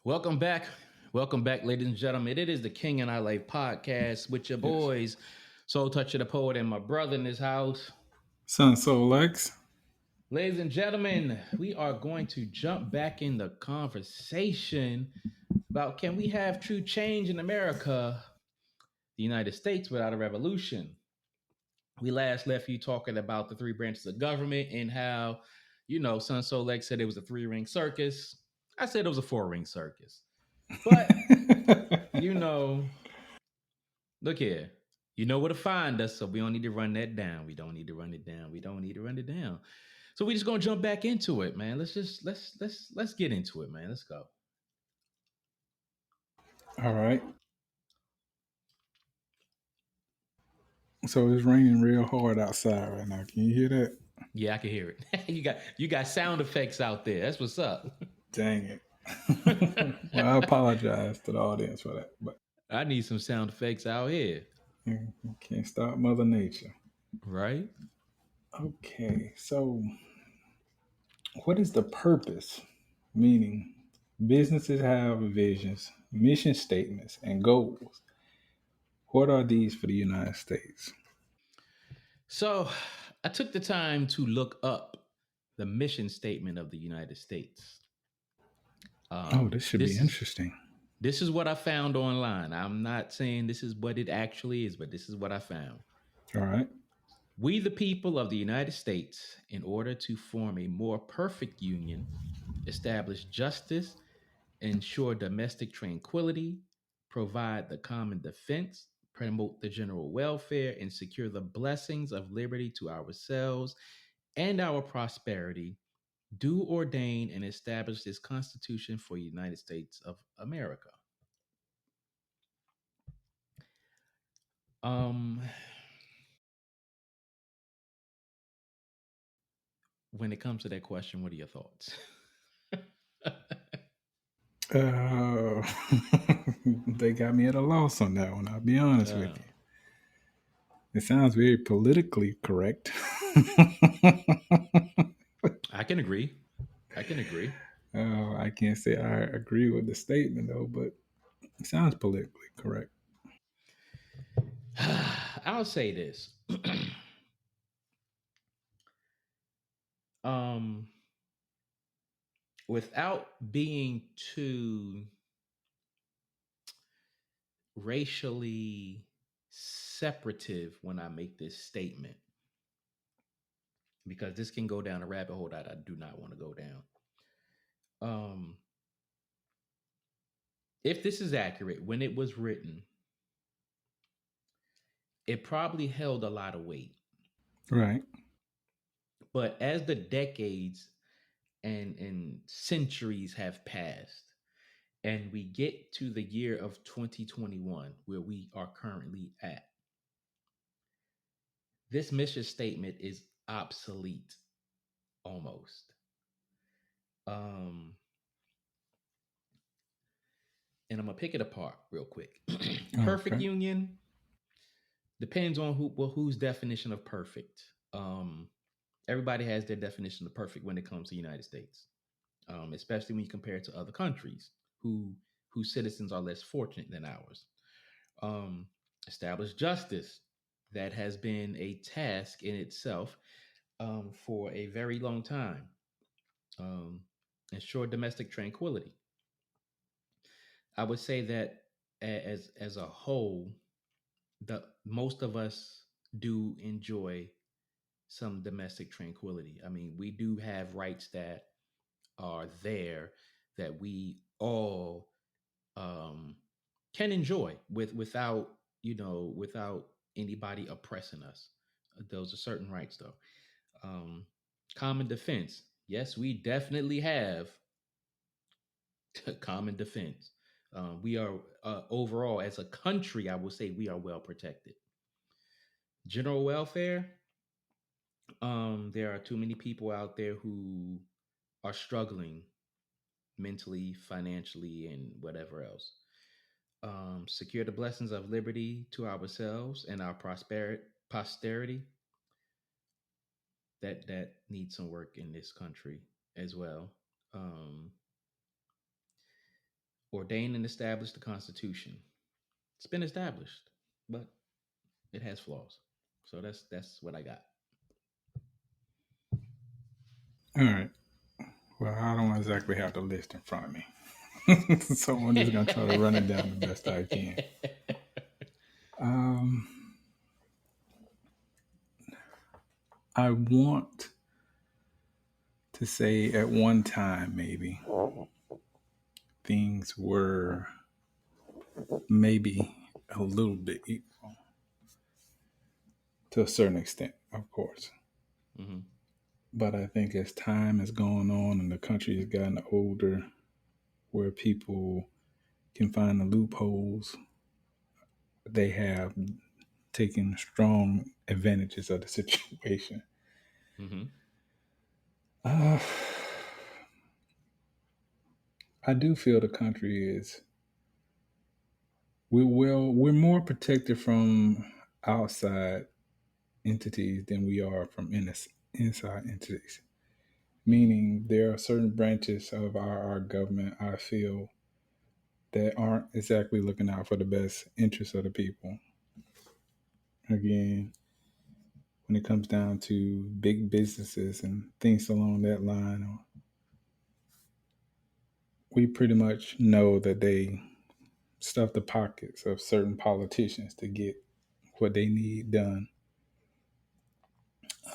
Welcome back. Welcome back, ladies and gentlemen. It is the King and I Life podcast with your Yes. boys, Soul Touch of the Poet, and my brother in this house. Son Soul Lex. Ladies and gentlemen, we are going to jump back in the conversation about can we have true change in America, the United States, without a revolution? We last left you talking about the three branches of government and how, Son Soul Lex said it was a three-ring circus. I said it was a four-ring circus. But, you know, look here. You know where to find us, so we don't need to run that down. We don't need to run it down. We don't need to run it down. So we just gonna jump back into it, man. Let's get into it, man. Let's go. All right. So it's raining real hard outside right now. Can you hear that? Yeah, I can hear it. you got sound effects out there. That's what's up. Dang it. Well, I apologize to the audience for that, but I need some sound effects out here, you can't stop Mother Nature. right? Okay, so what is the purpose? Meaning, businesses have visions, mission statements, and goals. What are these for the United States? So I took the time to look up the mission statement of the United States. Oh, this should be This is interesting. this is what I found online. I'm not saying this is what it actually is, but this is what I found. All right. We, the people of the United States, in order to form a more perfect union, establish justice, ensure domestic tranquility, provide the common defense, promote the general welfare, and secure the blessings of liberty to ourselves and our prosperity, do ordain and establish this Constitution for the United States of America. Um, when it comes to that question, what are your thoughts? Uh, they got me at a loss on that one. I'll be honest with uh, you. It sounds very politically correct. I can agree. I can agree. I can't say I agree with the statement though, but it sounds politically correct. I'll say this. um, without being too racially separative when I make this statement, because this can go down a rabbit hole that I do not want to go down. Um, if this is accurate, when it was written, it probably held a lot of weight. Right. But as the decades and centuries have passed, and we get to the year of 2021, where we are currently at, this mission statement is obsolete almost. Um, and I'm gonna pick it apart real quick. Perfect Okay. union depends on whose definition of perfect. Um, everybody has their definition of perfect when it comes to the United States, especially when you compare it to other countries who whose citizens are less fortunate than ours. Um, establish justice, that has been a task in itself for a very long time. Um, ensure domestic tranquility. I would say that as a whole, the most of us do enjoy some domestic tranquility. I mean, we do have rights that are there that we all um, can enjoy without without anybody oppressing us. Those are certain rights, though. Um, common defense. Yes, we definitely have common defense. We are overall as a country, I will say we are well protected. General welfare. There are too many people out there who are struggling mentally, financially, and whatever else. Secure the blessings of liberty to ourselves and our posterity. That needs some work in this country as well. Um, ordained and established the Constitution. It's been established, but it has flaws. So that's what I got. All right. Well, I don't exactly have the list in front of me. So I'm just going to try to run it down the best I can. Um, I want to say at one time, maybe, things were maybe a little bit equal to a certain extent, of course. Mm-hmm. But I think as time has gone on and the country has gotten older, where people can find the loopholes, they have taken strong advantages of the situation. Mm-hmm. Uh, I do feel the country is we're more protected from outside entities than we are from inside entities. Meaning there are certain branches of our government I feel that aren't exactly looking out for the best interests of the people. Again, when it comes down to big businesses and things along that line, we pretty much know that they stuff the pockets of certain politicians to get what they need done.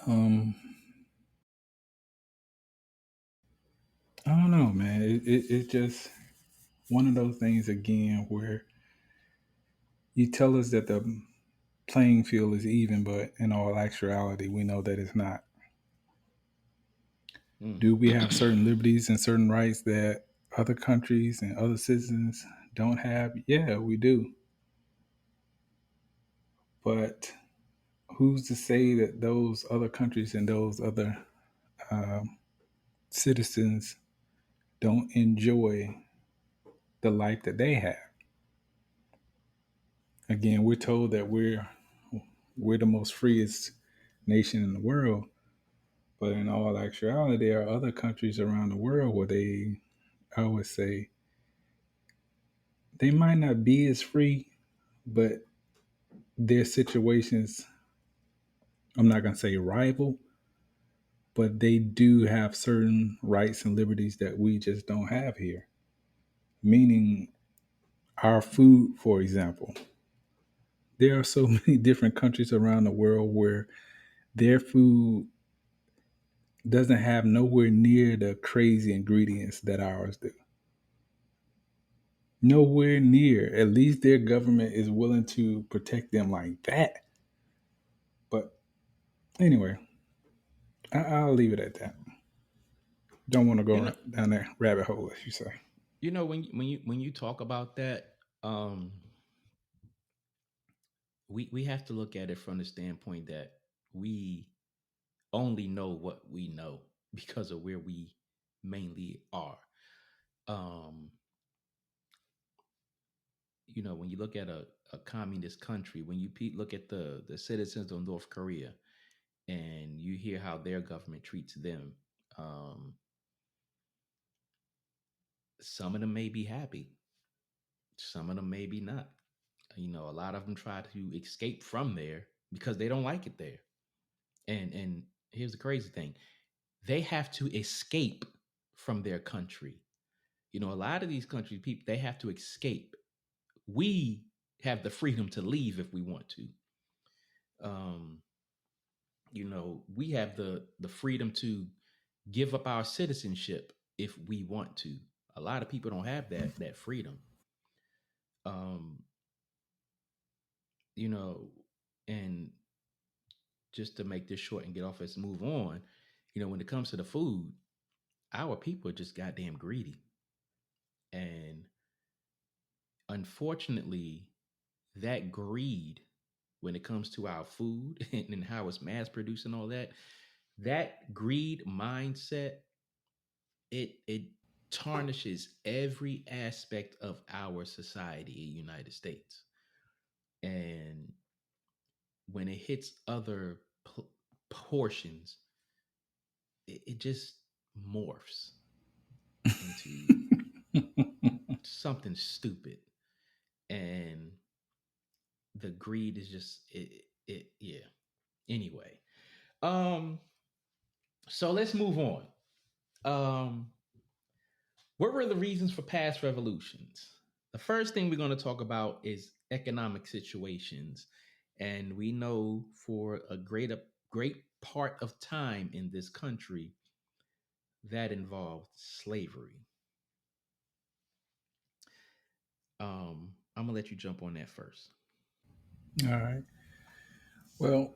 Um, I don't know, man. It's just one of those things again where you tell us that the playing field is even, but in all actuality, we know that it's not. Mm. Do we have certain liberties and certain rights that other countries and other citizens don't have? Yeah, we do. But who's to say that those other countries and those other um, citizens don't enjoy the life that they have? Again, we're told that we're the most freest nation in the world, but in all actuality, there are other countries around the world where I would say, they might not be as free, but their situations, I'm not going to say rival, but they do have certain rights and liberties that we just don't have here. Meaning, our food, for example, there are so many different countries around the world where their food doesn't have nowhere near the crazy ingredients that ours do. Nowhere near. At least their government is willing to protect them like that. But anyway, I'll leave it at that. Don't want to You go know, down that rabbit hole, as you say. when you talk about that, we have to look at it from the standpoint that we only know what we know because of where we mainly are. Um, when you look at a communist country, when you look at the citizens of North Korea, and you hear how their government treats them, um, some of them may be happy, some of them may be not. A lot of them try to escape from there because they don't like it there. And here's the crazy thing: they have to escape from their country. A lot of these countries, people, they have to escape. We have the freedom to leave if we want to. Um, we have the freedom to give up our citizenship if we want to. A lot of people don't have that freedom. Um, you know, and just to make this short and get off, let's move on. When it comes to the food, our people are just goddamn greedy. And unfortunately, that greed, when it comes to our food and how it's mass produced and all that, that greed mindset, it tarnishes every aspect of our society in the United States. And when it hits other portions, it just morphs into something stupid, and the greed is just it yeah. Anyway, um, so let's move on. Um, what were the reasons for past revolutions? The first thing we're going to talk about is economic situations, and we know for a great part of time in this country that involved slavery. I'm gonna let you jump on that first. All right. Well,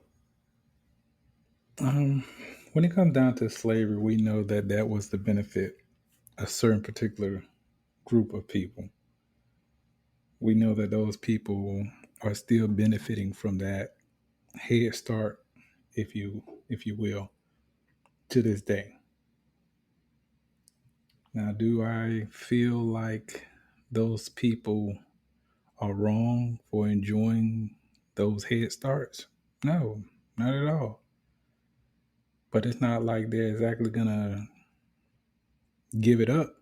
um, when it comes down to slavery, we know that that was the benefit a certain particular group of people. We know that those people are still benefiting from that head start, if you will, to this day. Now, do I feel like those people are wrong for enjoying those head starts? No, not at all. But it's not like they're exactly gonna give it up.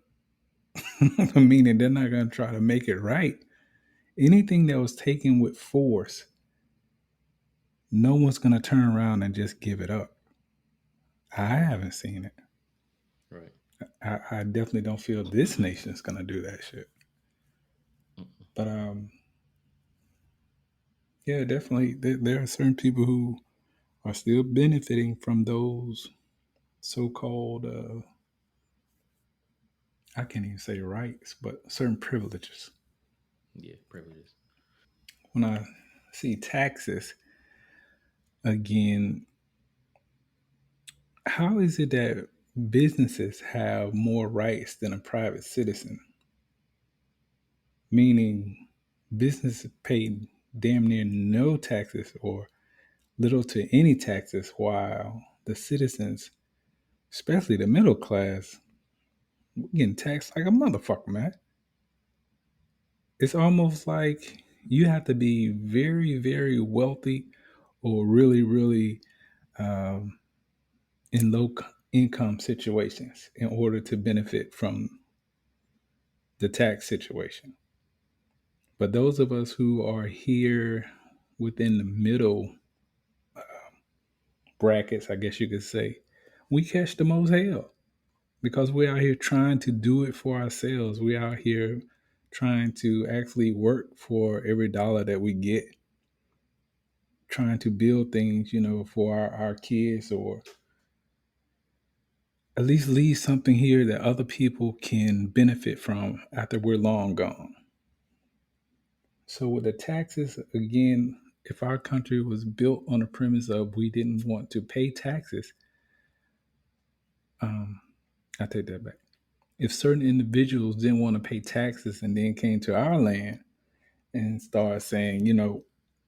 Meaning they're not gonna try to make it right. Anything that was taken with force, no one's gonna turn around and just give it up. I haven't seen it. Right. I definitely don't feel this nation's gonna do that shit. Mm-mm. But yeah, definitely there are certain people who are still benefiting from those so-called I can't even say rights, but certain privileges. Yeah, privileges. When I see taxes again, how is it that businesses have more rights than a private citizen? Meaning, businesses pay damn near no taxes or little to any taxes, while the citizens, especially the middle class, we're getting taxed like a motherfucker, man. It's almost like you have to be very, very wealthy or really, really um, in low income situations in order to benefit from the tax situation. But those of us who are here within the middle brackets, I guess you could say, we catch the most hell because we're out here trying to do it for ourselves. We're out here trying to actually work for every dollar that we get, trying to build things, for our kids or at least leave something here that other people can benefit from after we're long gone. So with the taxes, again, if our country was built on the premise of we didn't want to pay taxes, um, I take that back. If certain individuals didn't want to pay taxes and then came to our land and started saying,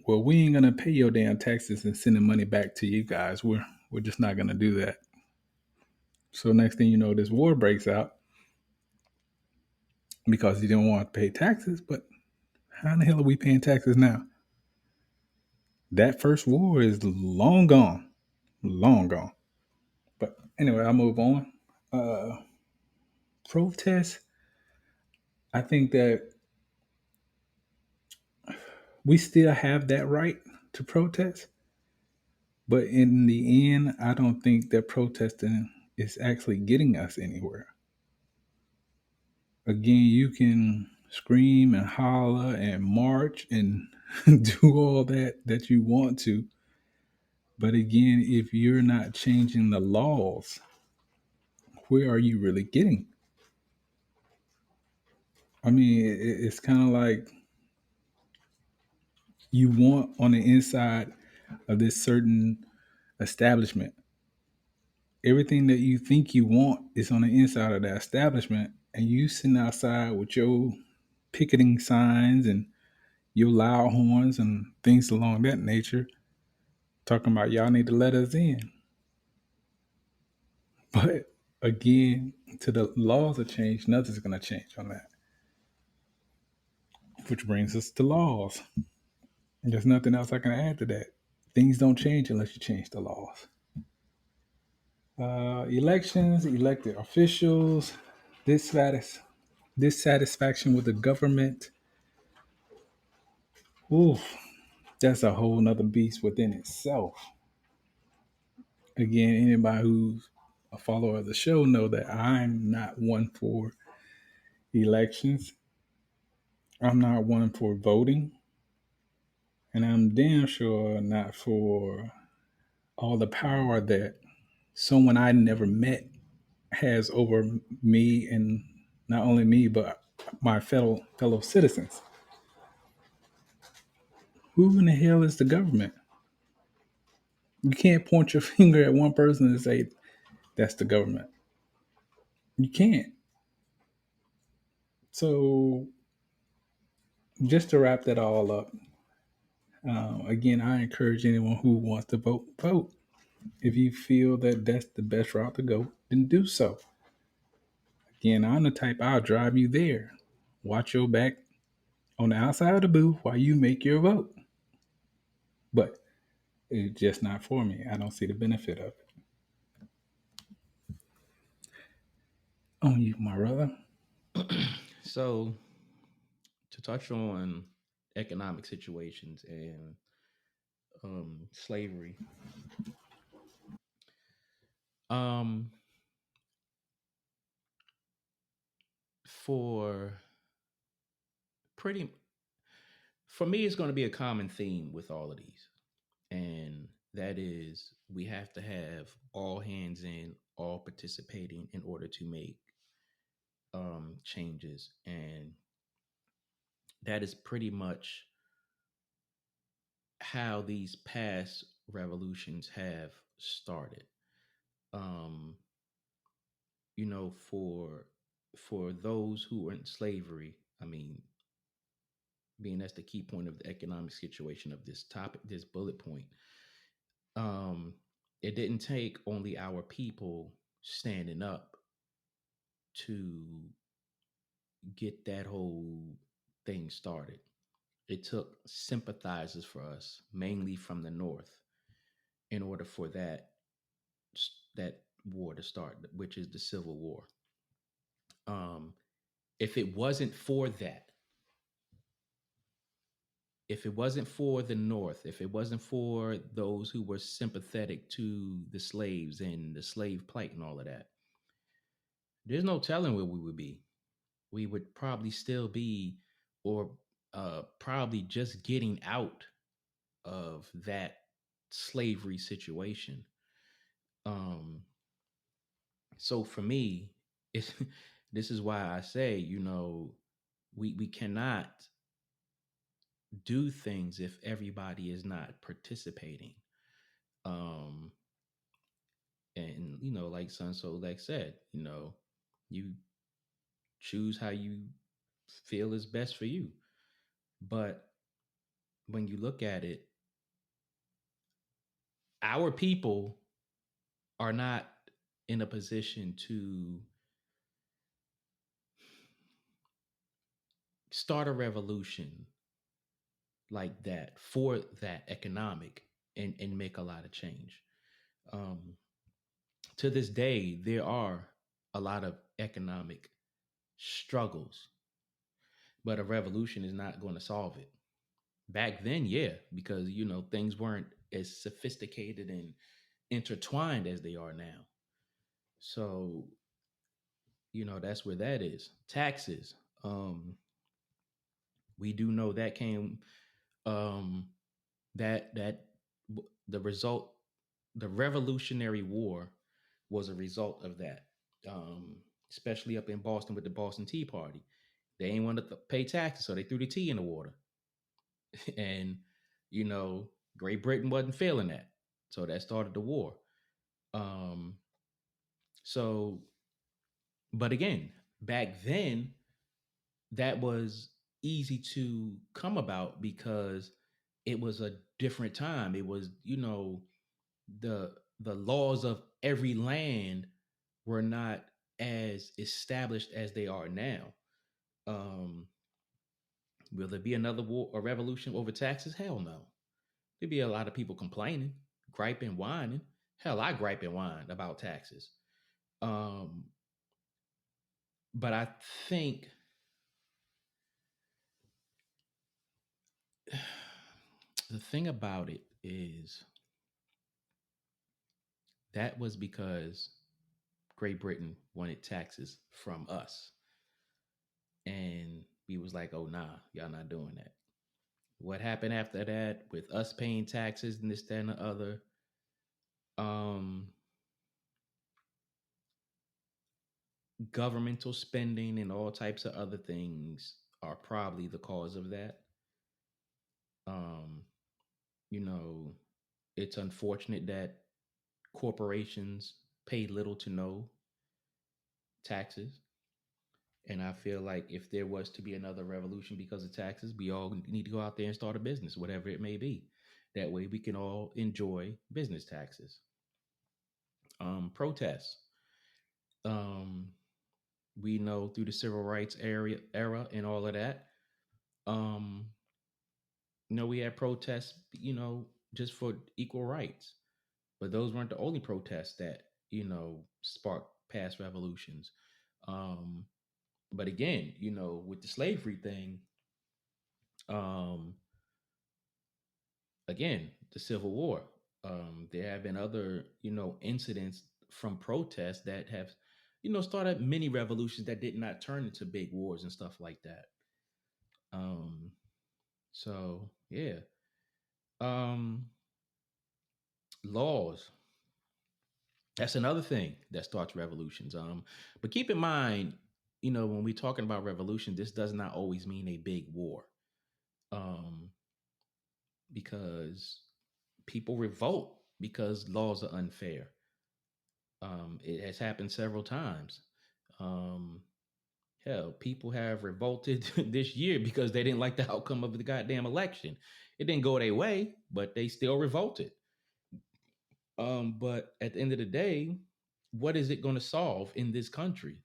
well, we ain't gonna pay your damn taxes and sending money back to you guys. We're just not gonna do that. So next thing you know, this war breaks out because you didn't want to pay taxes. But how in the hell are we paying taxes now? That first war is long gone, long gone. But anyway, I'll move on. Uh, Protests. I think that we still have that right to protest, but in the end, I don't think that protesting is actually getting us anywhere. Again, you can scream and holler and march and do all that you want to, but again, if you're not changing the laws, where are you really getting? I mean, it's kind of like you want on the inside of this certain establishment. Everything that you think you want is on the inside of that establishment, and you sitting outside with your picketing signs and your loud horns and things along that nature, talking about y'all need to let us in. But again, to the laws are changed, nothing's going to change on that. Which brings us to laws. There's nothing else I can add to that. Things don't change unless you change the laws. Elections, elected officials, this status. Dissatisfaction with the government, oof, that's a whole nother beast within itself. Again, anybody who's a follower of the show know that I'm not one for elections. I'm not one for voting, and I'm damn sure not for all the power that someone I never met has over me, and not only me but my fellow citizens. Who in the hell is the government? You can't point your finger at one person and say that's the government. You can't. So just to wrap that all up, again, I encourage anyone who wants to vote, vote. If you feel that that's the best route to go, then do so. Again, I'm the type I'll drive you there. Watch your back on the outside of the booth while you make your vote. But it's just not for me. I don't see the benefit of it. On you, my brother. So, to touch on economic situations and slavery, um, for pretty, for me, it's going to be a common theme with all of these, and that is we have to have all hands in, all participating in order to make changes, and that is pretty much how these past revolutions have started. Um, for those who were in slavery, I mean, being that's the key point of the economic situation of this topic, this bullet point. Um, it didn't take only our people standing up to get that whole thing started. It took sympathizers for us, mainly from the North, in order for that war to start, which is the Civil War. Um, if it wasn't for that, if it wasn't for the North, if it wasn't for those who were sympathetic to the slaves and the slave plight and all of that, there's no telling where we would be. We would probably still be, or probably just getting out of that slavery situation. Um, so for me, it's this is why I say, we cannot do things if everybody is not participating. Um, and like Sun So Lex said, you choose how you feel is best for you. But when you look at it, our people are not in a position to start a revolution like that for that economic and make a lot of change. Um, to this day, there are a lot of economic struggles, but a revolution is not going to solve it. Back then, yeah, because things weren't as sophisticated and intertwined as they are now. So, that's where that is. Taxes. We do know that came um that the result, the Revolutionary War was a result of that. Especially up in Boston with the Boston Tea Party. They ain't want to pay taxes, so they threw the tea in the water. And you know, Great Britain wasn't feeling that. So that started the war. Um so but again, back then that was easy to come about because it was a different time. It was, the the laws of every land were not as established as they are now. Um, will there be another war or revolution over taxes? Hell no. There'd be a lot of people complaining, griping, whining. Hell, I gripe and whine about taxes. Um, but I think the thing about it is that was because Great Britain wanted taxes from us. And we was like, oh, nah, y'all not doing that. What happened after that with us paying taxes and this, that, and the other? Governmental spending and all types of other things are probably the cause of that. You know, it's unfortunate that corporations pay little to no taxes. And I feel like if there was to be another revolution because of taxes, we all need to go out there and start a business, whatever it may be. That way we can all enjoy business taxes. Protests. We know through the civil rights era and all of that. We had protests, just for equal rights. But those weren't the only protests that, sparked past revolutions. But again, with the slavery thing, again, the Civil War. There have been other, incidents from protests that have, started mini revolutions that did not turn into big wars and stuff like that. So yeah. Laws. That's another thing that starts revolutions. But keep in mind, when we're talking about revolution, this does not always mean a big war. Because people revolt because laws are unfair. It has happened several times. Hell, people have revolted this year because they didn't like the outcome of the goddamn election. It didn't go their way, but they still revolted. But at the end of the day, what is it going to solve in this country?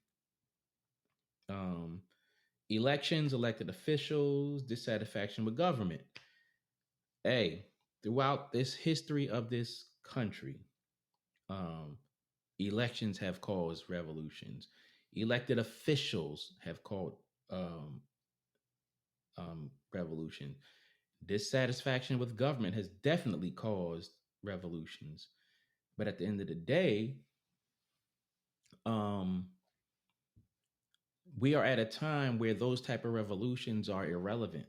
Elections, elected officials, dissatisfaction with government. Hey, throughout this history of this country, elections have caused revolutions. Elected officials have caused revolution. Dissatisfaction with government has definitely caused revolutions. But at the end of the day, we are at a time where those type of revolutions are irrelevant.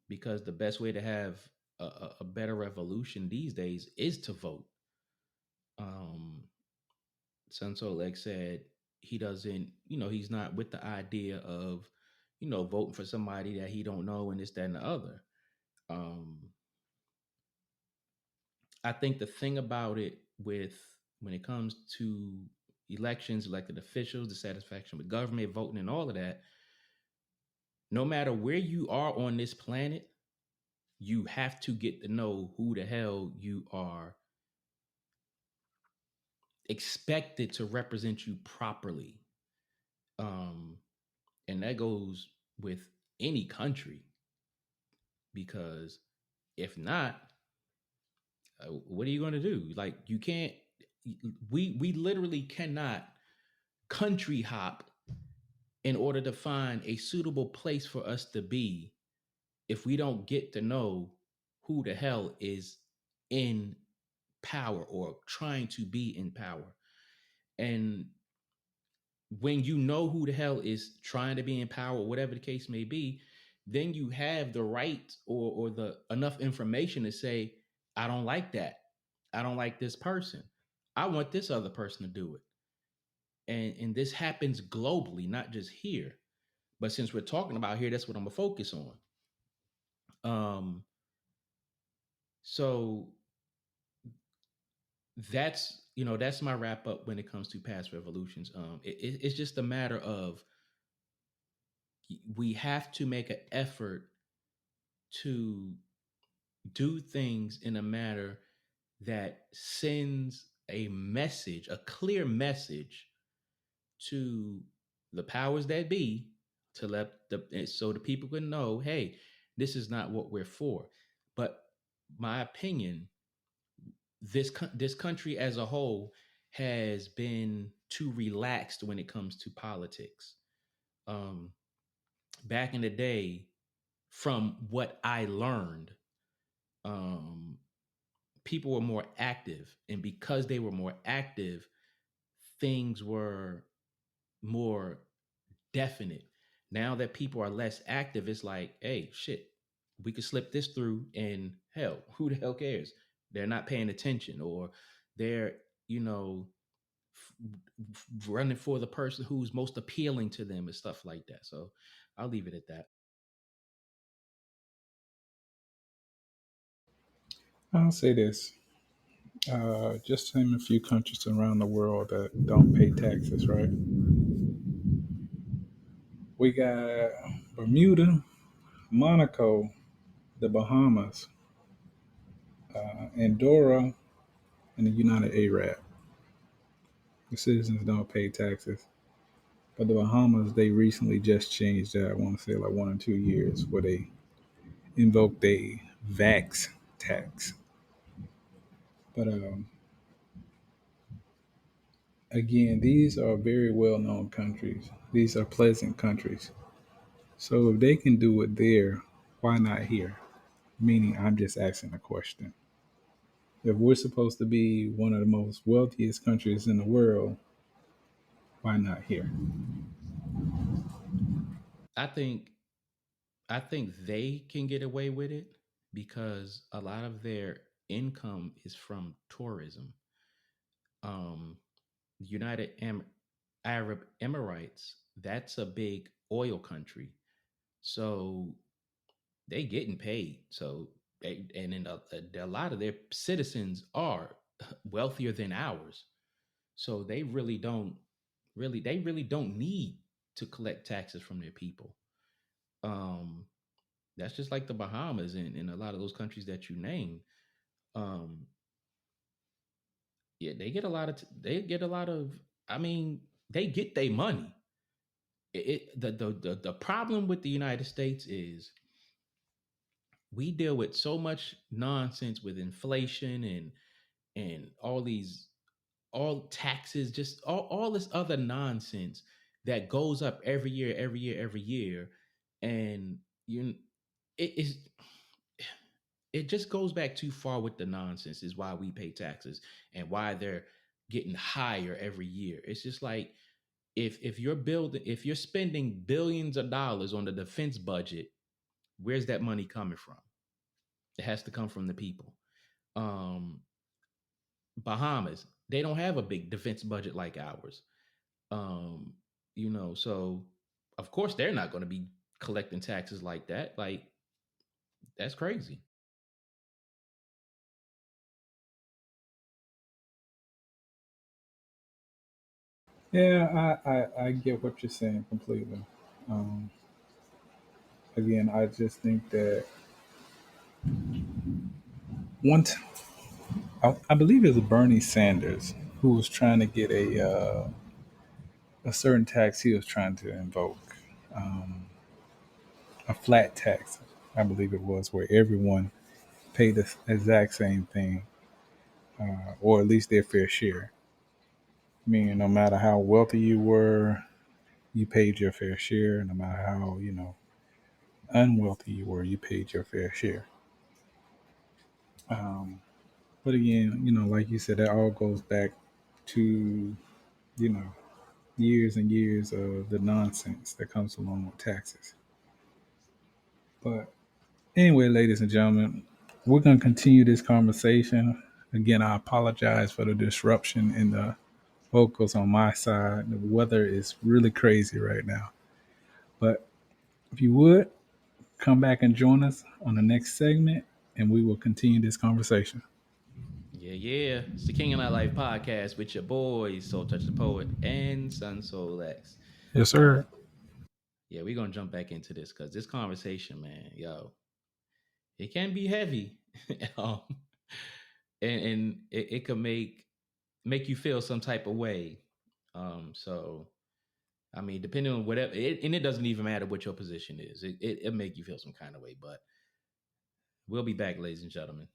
Because the best way to have a better revolution these days is to vote. Sun Tzu said he doesn't, he's not with the idea of, voting for somebody that he don't know and this, that, and the other. I think the thing about it when it comes to elections, elected officials, dissatisfaction with government, voting, and all of that, no matter where you are on this planet, you have to get to know who the hell you are expected to represent you properly. And that goes with any country, because if not, what are you going to do? Like, you can't, we literally cannot country hop in order to find a suitable place for us to be if we don't get to know who the hell is in power or trying to be in power. And when you know who the hell is trying to be in power, whatever the case may be, then you have the right or the enough information to say, I don't like that. I don't like this person. I want this other person to do it. And this happens globally, not just here. But since we're talking about here, that's what I'm gonna focus on. So that's my wrap up when it comes to past revolutions. It's just a matter of, we have to make an effort to do things in a manner that sends a message, a clear message to the powers that be, to let so the people can know, hey, this is not what we're for. But my opinion, this country as a whole has been too relaxed when it comes to politics. Back in the day, from what I learned, um, people were more active, and because they were more active, things were more definite. Now that people are less active, it's like, hey, shit, we could slip this through, and hell, who the hell cares? They're not paying attention, or they're, you know, running for the person who's most appealing to them and stuff like that. So I'll leave it at that. I'll say this. Just name a few countries around the world that don't pay taxes, right? We got Bermuda, Monaco, the Bahamas, Andorra, and the United Arab. The citizens don't pay taxes. But the Bahamas, they recently just changed that. I want to say like 1 or 2 years, where they invoked a vax tax. But again, these are very well known countries. These are pleasant countries. So if they can do it there, why not here? Meaning, I'm just asking a question. If we're supposed to be one of the most wealthiest countries in the world, why not here? I think I think they can get away with it because a lot of their income is from tourism. Um, United Arab Emirates, that's a big oil country, so they getting paid. So they, and then a lot of their citizens are wealthier than ours. So they really don't need to collect taxes from their people. Um, that's just like the Bahamas and a lot of those countries that you named. Um, yeah, they get a lot of. I mean, they get their money. The problem with the United States is we deal with so much nonsense with inflation and all taxes, just all this other nonsense that goes up every year, every year, every year. And you it is it just goes back too far with the nonsense is why we pay taxes and why they're getting higher every year. It's just like if you're spending billions of dollars on the defense budget, where's that money coming from? It has to come from the people. Um Bahamas, they don't have a big defense budget like ours. Um, so of course they're not going to be collecting taxes like that. Like that's crazy. Yeah, I get what you're saying completely. Um, Again, I just think that once I believe it was Bernie Sanders who was trying to get a certain tax he was trying to invoke, um, a flat tax. I believe it was where everyone paid the exact same thing, or at least their fair share. Meaning, no matter how wealthy you were, you paid your fair share. No matter how unwealthy you were, you paid your fair share. Um, but again, like you said, that all goes back to you know years and years of the nonsense that comes along with taxes. But anyway, ladies and gentlemen, we're going to continue this conversation. Again, I apologize for the disruption in the vocals on my side. The weather is really crazy right now. But if you would, come back and join us on the next segment, and we will continue this conversation. Yeah, yeah. It's the King of Nightlife podcast with your boys, Soul Touch the Poet and Sun Soul X. Yes, Uh, sir. yeah, we're gonna jump back into this because this conversation, man, yo, it can be heavy, um, and it could make you feel some type of way. So I mean, depending on whatever, and it doesn't even matter what your position is. It make you feel some kind of way. But we'll be back, ladies and gentlemen.